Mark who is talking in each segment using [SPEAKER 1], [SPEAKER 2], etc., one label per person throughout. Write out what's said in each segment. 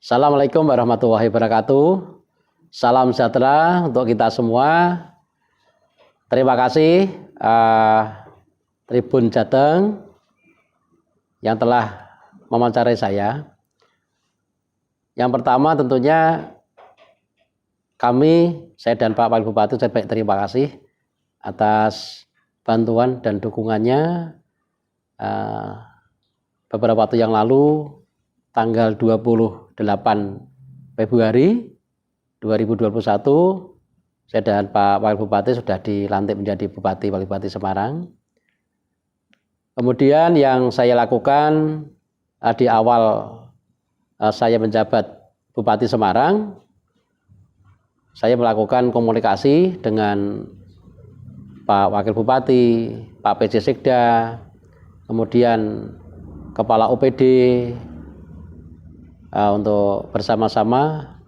[SPEAKER 1] Assalamualaikum warahmatullahi wabarakatuh. Salam sejahtera untuk kita semua. Terima kasih Tribun Jateng yang telah mewawancarai saya. Yang pertama tentunya saya dan Pak Wakil Bupati, saya banyak terima kasih atas bantuan dan dukungannya. Beberapa waktu yang lalu, tanggal 28 Februari 2021, saya dan Pak Wakil Bupati sudah dilantik menjadi Bupati Wakil Bupati Semarang. Kemudian yang saya lakukan di awal saya menjabat Bupati Semarang, saya melakukan komunikasi dengan Pak Wakil Bupati, Pak PJ Sekda, kemudian Kepala OPD, untuk bersama-sama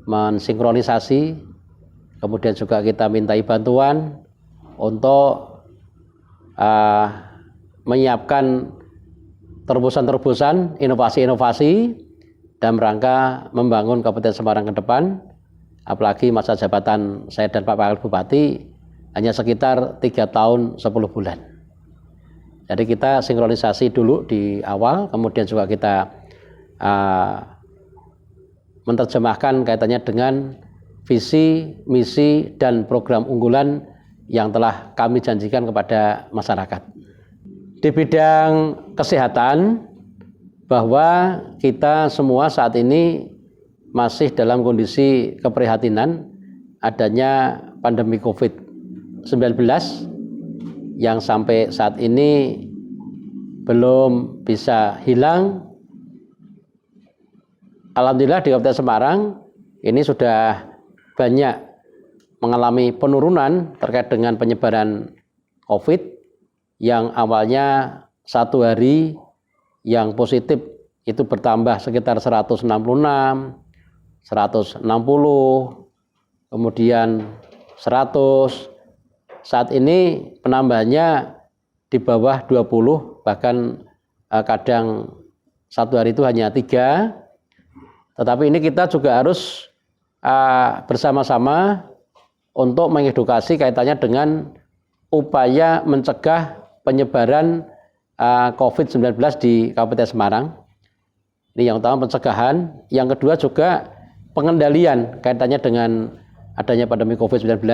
[SPEAKER 1] mensinkronisasi, kemudian juga kita mintai bantuan untuk menyiapkan terobosan-terobosan, inovasi-inovasi dalam rangka membangun Kabupaten Semarang ke depan. Apalagi masa jabatan saya dan Pak Wakil Bupati hanya sekitar 3 tahun 10 bulan. Jadi kita sinkronisasi dulu di awal, kemudian juga kita menerjemahkan kaitannya dengan visi, misi, dan program unggulan yang telah kami janjikan kepada masyarakat. Di bidang kesehatan, bahwa kita semua saat ini masih dalam kondisi keprihatinan adanya pandemi COVID-19 yang sampai saat ini belum bisa hilang. Alhamdulillah di Kabupaten Semarang ini sudah banyak mengalami penurunan terkait dengan penyebaran COVID yang awalnya satu hari yang positif itu bertambah sekitar 166, 160, kemudian 100. Saat ini penambahannya di bawah 20, bahkan kadang satu hari itu hanya 3. Tetapi ini kita juga harus bersama-sama untuk mengedukasi kaitannya dengan upaya mencegah penyebaran COVID-19 di Kabupaten Semarang. Ini yang utama, pencegahan. Yang kedua juga pengendalian kaitannya dengan adanya pandemi COVID-19.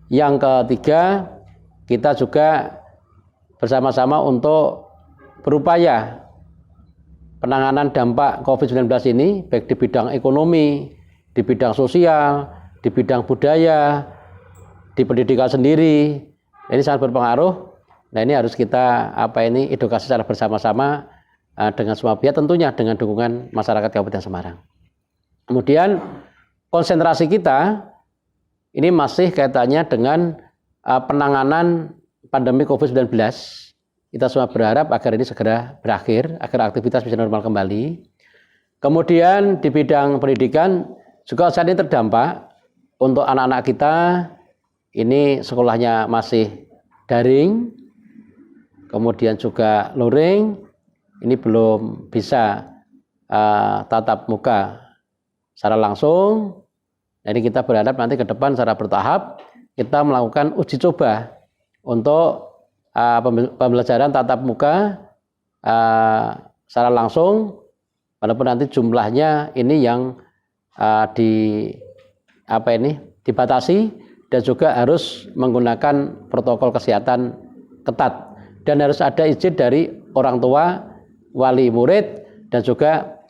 [SPEAKER 1] Yang ketiga, kita juga bersama-sama untuk berupaya penanganan dampak COVID-19 ini, baik di bidang ekonomi, di bidang sosial, di bidang budaya, di pendidikan sendiri. Ini sangat berpengaruh. Nah, ini harus kita edukasi secara bersama-sama dengan semua pihak, tentunya dengan dukungan masyarakat Kabupaten Semarang. Kemudian konsentrasi kita ini masih kaitannya dengan penanganan pandemi COVID-19. Kita semua berharap agar ini segera berakhir, agar aktivitas bisa normal kembali. Kemudian di bidang pendidikan juga saat ini terdampak untuk anak-anak kita, ini sekolahnya masih daring, kemudian juga luring, ini belum bisa tatap muka secara langsung. Jadi kita berharap nanti ke depan secara bertahap kita melakukan uji coba untuk pembelajaran tatap muka secara langsung, walaupun nanti jumlahnya ini yang dibatasi dan juga harus menggunakan protokol kesehatan ketat dan harus ada izin dari orang tua, wali murid, dan juga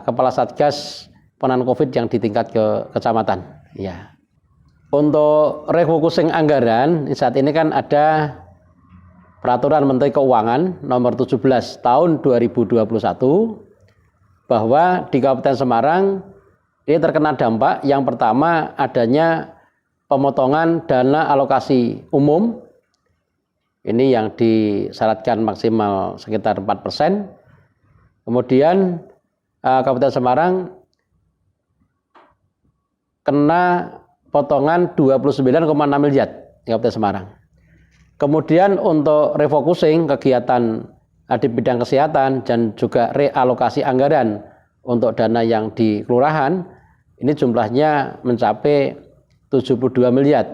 [SPEAKER 1] kepala satgas penanganan COVID yang di tingkat kecamatan. Ya. Untuk refocusing anggaran, saat ini kan ada Peraturan Menteri Keuangan nomor 17 tahun 2021 bahwa di Kabupaten Semarang ini terkena dampak yang pertama adanya pemotongan dana alokasi umum. Ini yang disyaratkan maksimal sekitar 4%. Kemudian Kabupaten Semarang kena potongan 29,6 miliar di Kabupaten Semarang. Kemudian untuk refocusing kegiatan di bidang kesehatan dan juga realokasi anggaran untuk dana yang di kelurahan ini jumlahnya mencapai 72 miliar.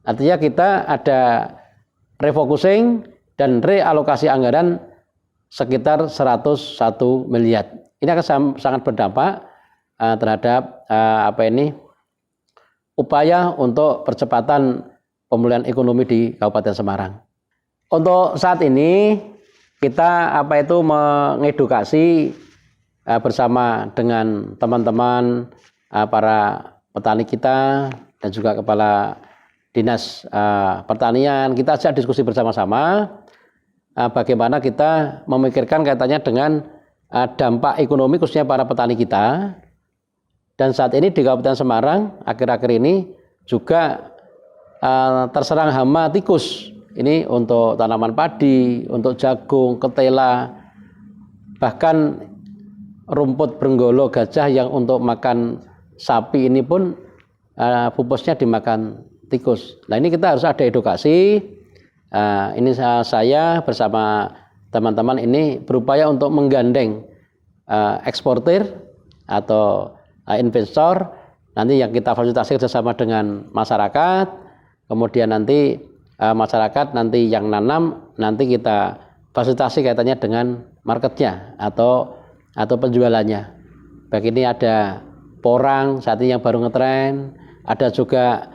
[SPEAKER 1] Artinya kita ada refocusing dan realokasi anggaran sekitar 101 miliar. Ini akan sangat berdampak terhadap upaya untuk percepatan pemulihan ekonomi di Kabupaten Semarang. Untuk saat ini kita mengedukasi bersama dengan teman-teman para petani kita dan juga kepala dinas pertanian. Kita ajak diskusi bersama-sama bagaimana kita memikirkan kaitannya dengan dampak ekonomi khususnya para petani kita. Dan saat ini di Kabupaten Semarang akhir-akhir ini juga terserang hama tikus. Ini untuk tanaman padi, untuk jagung, ketela, bahkan rumput brenggolo gajah yang untuk makan sapi ini pun pupusnya dimakan tikus. Nah ini kita harus ada edukasi. Ini saya bersama teman-teman ini berupaya untuk menggandeng eksportir atau investor nanti yang kita fasilitasi bersama dengan masyarakat, kemudian nanti masyarakat nanti yang nanam nanti kita fasilitasi kaitannya dengan marketnya atau penjualannya. Baik ini ada porang saat ini yang baru ngetren, ada juga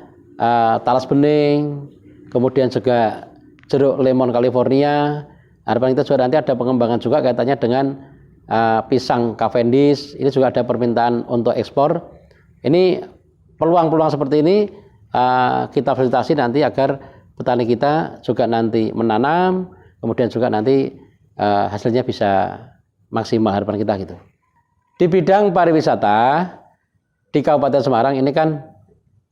[SPEAKER 1] talas bening, kemudian juga jeruk lemon California. Harapan kita juga nanti ada pengembangan juga kaitannya dengan pisang Cavendish. Ini juga ada permintaan untuk ekspor. Ini peluang-peluang seperti ini kita fasilitasi nanti agar petani kita juga nanti menanam, kemudian juga nanti hasilnya bisa maksimal, harapan kita gitu. Di bidang pariwisata di Kabupaten Semarang ini kan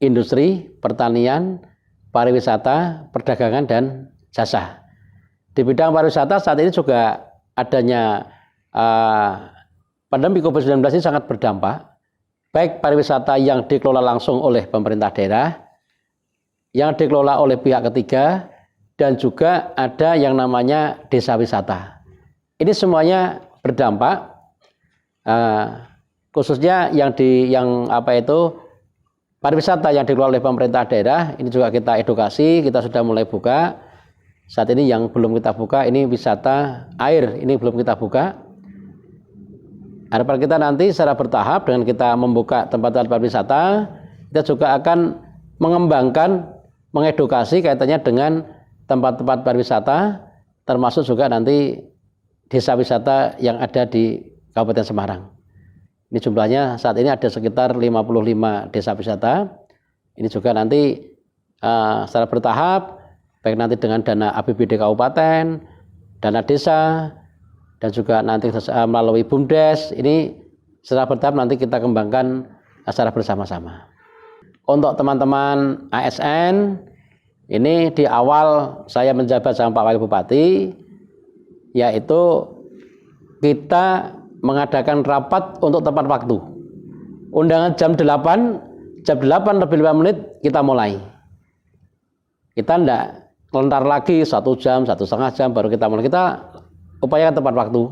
[SPEAKER 1] industri, pertanian, pariwisata, perdagangan dan jasa. Di bidang pariwisata saat ini juga adanya pandemi COVID-19 ini sangat berdampak, baik pariwisata yang dikelola langsung oleh pemerintah daerah, yang dikelola oleh pihak ketiga, dan juga ada yang namanya desa wisata. Ini semuanya berdampak, khususnya pariwisata yang dikelola oleh pemerintah daerah. Ini juga kita edukasi, kita sudah mulai buka. Saat ini yang belum kita buka ini wisata air, ini belum kita buka. Harapan kita nanti secara bertahap dengan kita membuka tempat-tempat wisata, kita juga akan mengembangkan, mengedukasi kaitannya dengan tempat-tempat pariwisata, termasuk juga nanti desa wisata yang ada di Kabupaten Semarang. Ini jumlahnya saat ini ada sekitar 55 desa wisata. Ini juga nanti secara bertahap, baik nanti dengan dana APBD Kabupaten, dana desa, dan juga nanti melalui BUMDes. Ini secara bertahap nanti kita kembangkan secara bersama-sama. Untuk teman-teman ASN, ini di awal saya menjabat sama Pak Wakil Bupati, yaitu kita mengadakan rapat untuk tepat waktu. Undangan jam 8 lebih 5 menit kita mulai. Kita enggak kelentar lagi 1 jam, 1,5 jam baru kita mulai. Kita upayakan tepat waktu.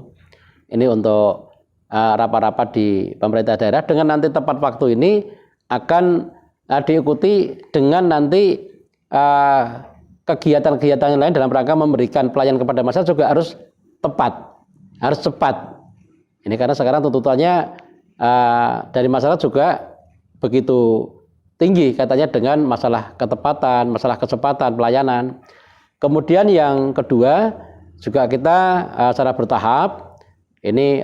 [SPEAKER 1] Ini untuk rapat-rapat di pemerintah daerah. Dengan nanti tepat waktu ini akan diikuti dengan nanti kegiatan-kegiatan lain dalam rangka memberikan pelayanan kepada masyarakat juga harus tepat, harus cepat. Ini karena sekarang tuntutannya dari masyarakat juga begitu tinggi katanya dengan masalah ketepatan, masalah kecepatan pelayanan. Kemudian yang kedua juga kita secara bertahap ini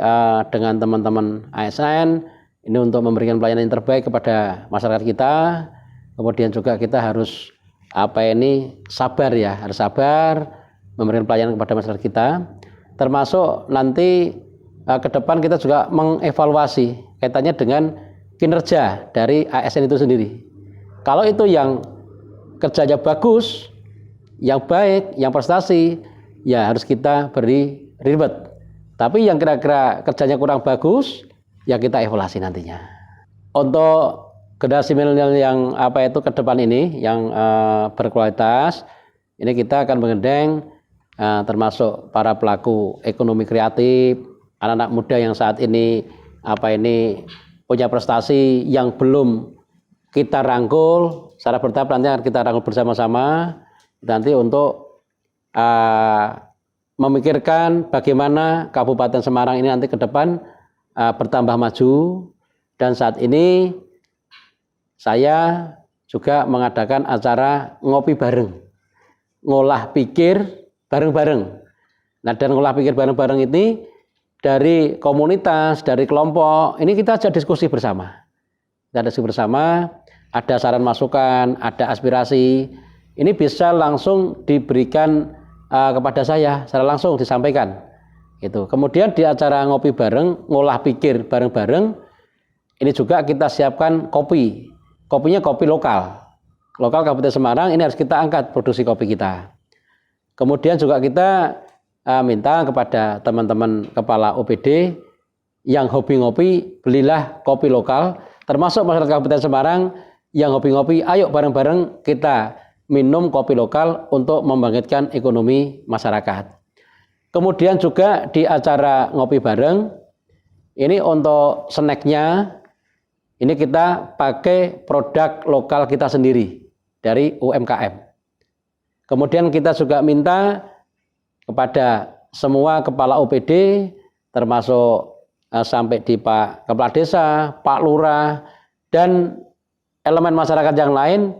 [SPEAKER 1] dengan teman-teman ASN ini untuk memberikan pelayanan yang terbaik kepada masyarakat kita. Kemudian juga kita harus sabar ya, harus sabar memberikan pelayanan kepada masyarakat kita. Termasuk nanti ke depan kita juga mengevaluasi kaitannya dengan kinerja dari ASN itu sendiri. Kalau itu yang kerjanya bagus, yang baik, yang prestasi, ya harus kita beri reward. Tapi yang kira-kira kerjanya kurang bagus, ya kita evaluasi nantinya. Untuk generasi milenial yang ke depan ini yang berkualitas, ini kita akan menggandeng termasuk para pelaku ekonomi kreatif, anak-anak muda yang saat ini punya prestasi yang belum kita rangkul secara bertahap, nanti akan kita rangkul bersama-sama nanti untuk memikirkan bagaimana Kabupaten Semarang ini nanti ke depan bertambah maju. Dan saat ini saya juga mengadakan acara ngopi bareng, ngolah pikir bareng-bareng. Nah, dan ngolah pikir bareng-bareng ini dari komunitas, dari kelompok, ini kita aja diskusi bersama. Kita diskusi bersama, ada saran masukan, ada aspirasi. Ini bisa langsung diberikan kepada saya, secara langsung disampaikan. Gitu. Kemudian di acara ngopi bareng, ngolah pikir bareng-bareng, ini juga kita siapkan kopi. Kopinya kopi lokal Kabupaten Semarang, ini harus kita angkat produksi kopi kita. Kemudian juga kita minta kepada teman-teman kepala OPD yang hobi ngopi, belilah kopi lokal, termasuk masyarakat Kabupaten Semarang yang hobi ngopi, ayo bareng-bareng kita minum kopi lokal untuk membangkitkan ekonomi masyarakat. Kemudian juga di acara ngopi bareng, ini untuk snacknya, ini kita pakai produk lokal kita sendiri dari UMKM. Kemudian kita juga minta kepada semua kepala OPD, termasuk sampai di Pak Kepala Desa, Pak Lurah, dan elemen masyarakat yang lain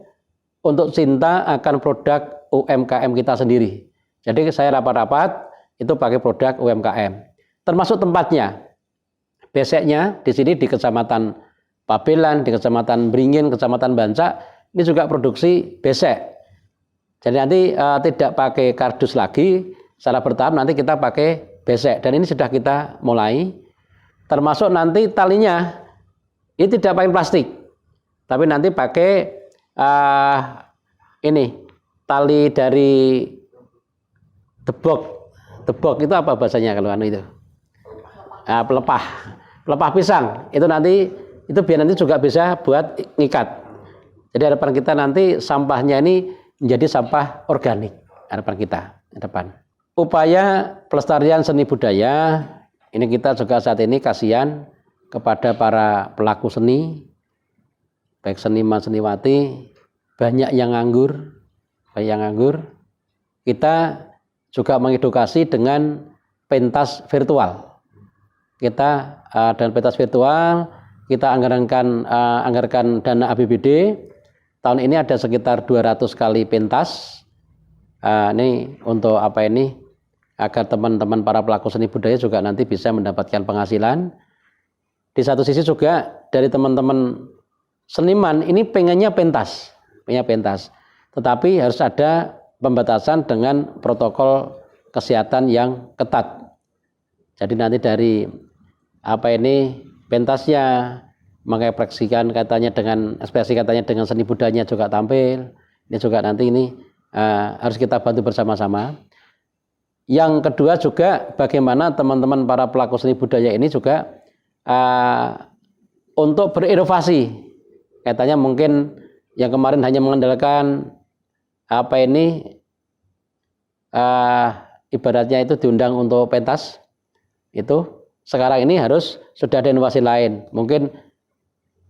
[SPEAKER 1] untuk cinta akan produk UMKM kita sendiri. Jadi saya rapat-rapat itu pakai produk UMKM. Termasuk tempatnya, beseknya di sini di Kecamatan Pabelan, di Kecamatan Beringin, Kecamatan Bancak, ini juga produksi besek. Jadi nanti tidak pakai kardus lagi, secara bertahap nanti kita pakai besek. Dan ini sudah kita mulai. Termasuk nanti talinya, ini tidak pakai plastik, tapi nanti pakai tali dari debok. Debok itu apa bahasanya kalau itu? Pelepah pisang. Itu nanti itu biar nanti juga bisa buat ngikat. Jadi harapan kita nanti sampahnya ini menjadi sampah organik, harapan kita ke depan. Upaya pelestarian seni budaya, ini kita juga saat ini kasihan kepada para pelaku seni, baik seniman seniwati, banyak yang nganggur. Kita juga mengedukasi dengan pentas virtual. Kita dengan pentas virtual, kita anggarkan dana APBD. Tahun ini ada sekitar 200 kali pentas. Ini untuk agar teman-teman para pelaku seni budaya juga nanti bisa mendapatkan penghasilan. Di satu sisi juga dari teman-teman seniman ini pengennya pentas. Tetapi harus ada pembatasan dengan protokol kesehatan yang ketat. Jadi nanti dari pentasnya mengekspresikan katanya dengan seni budayanya juga tampil. Ini juga nanti harus kita bantu bersama-sama. Yang kedua juga bagaimana teman-teman para pelaku seni budaya ini juga untuk berinovasi. Katanya mungkin yang kemarin hanya mengandalkan ibaratnya itu diundang untuk pentas itu. Sekarang ini harus sudah ada inovasi lain, mungkin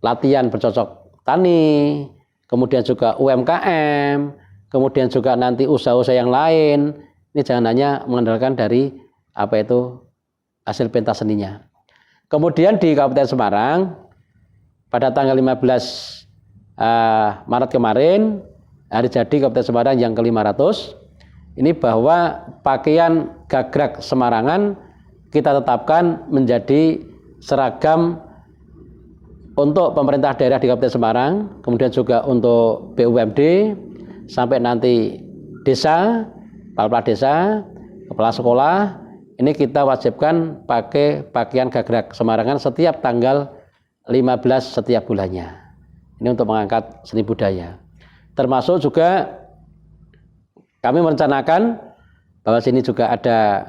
[SPEAKER 1] latihan bercocok tani, kemudian juga UMKM, kemudian juga nanti usaha-usaha yang lain. Ini jangan hanya mengandalkan dari hasil pentas seninya. Kemudian di Kabupaten Semarang pada tanggal 15 Maret kemarin, hari jadi Kabupaten Semarang yang ke-500, ini bahwa pakaian gagrag Semarangan kita tetapkan menjadi seragam untuk pemerintah daerah di Kabupaten Semarang, kemudian juga untuk BUMD, sampai nanti desa, kepala desa, kepala sekolah, ini kita wajibkan pakai pakaian gagrag Semarangan setiap tanggal 15 setiap bulannya. Ini untuk mengangkat seni budaya. Termasuk juga kami merencanakan bahwa sini juga ada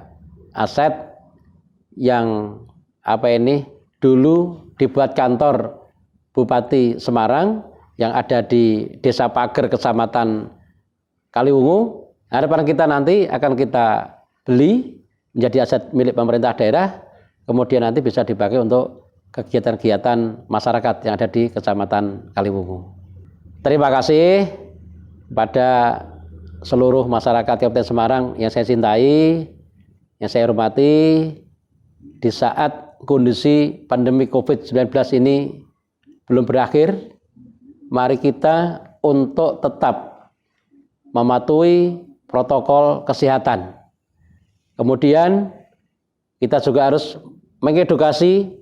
[SPEAKER 1] aset yang dulu dibuat kantor Bupati Semarang yang ada di Desa Pager, Kecamatan Kaliwungu. Harapan kita nanti akan kita beli menjadi aset milik pemerintah daerah, kemudian nanti bisa dipakai untuk kegiatan-kegiatan masyarakat yang ada di Kecamatan Kaliwungu. Terima kasih pada seluruh masyarakat Kabupaten Semarang yang saya cintai, yang saya hormati. Di saat kondisi pandemi COVID-19 ini belum berakhir, mari kita untuk tetap mematuhi protokol kesehatan. Kemudian kita juga harus mengedukasi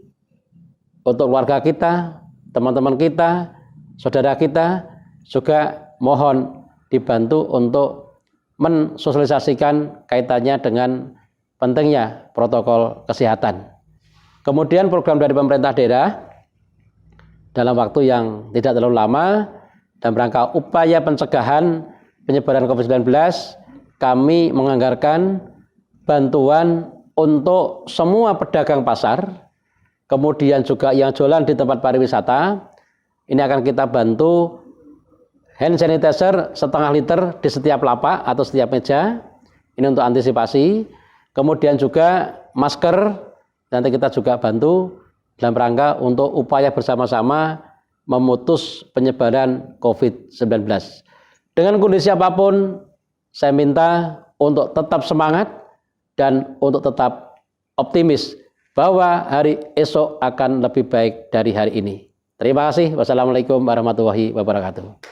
[SPEAKER 1] untuk keluarga kita, teman-teman kita, saudara kita, juga mohon dibantu untuk mensosialisasikan kaitannya dengan pentingnya protokol kesehatan. Kemudian program dari pemerintah daerah dalam waktu yang tidak terlalu lama dan rangka upaya pencegahan penyebaran COVID-19, kami menganggarkan bantuan untuk semua pedagang pasar, kemudian juga yang jualan di tempat pariwisata. Ini akan kita bantu hand sanitizer 0,5 liter di setiap lapak atau setiap meja. Ini untuk antisipasi. Kemudian juga masker, nanti kita juga bantu dalam rangka untuk upaya bersama-sama memutus penyebaran COVID-19. Dengan kondisi apapun, saya minta untuk tetap semangat dan untuk tetap optimis bahwa hari esok akan lebih baik dari hari ini. Terima kasih. Wassalamualaikum warahmatullahi wabarakatuh.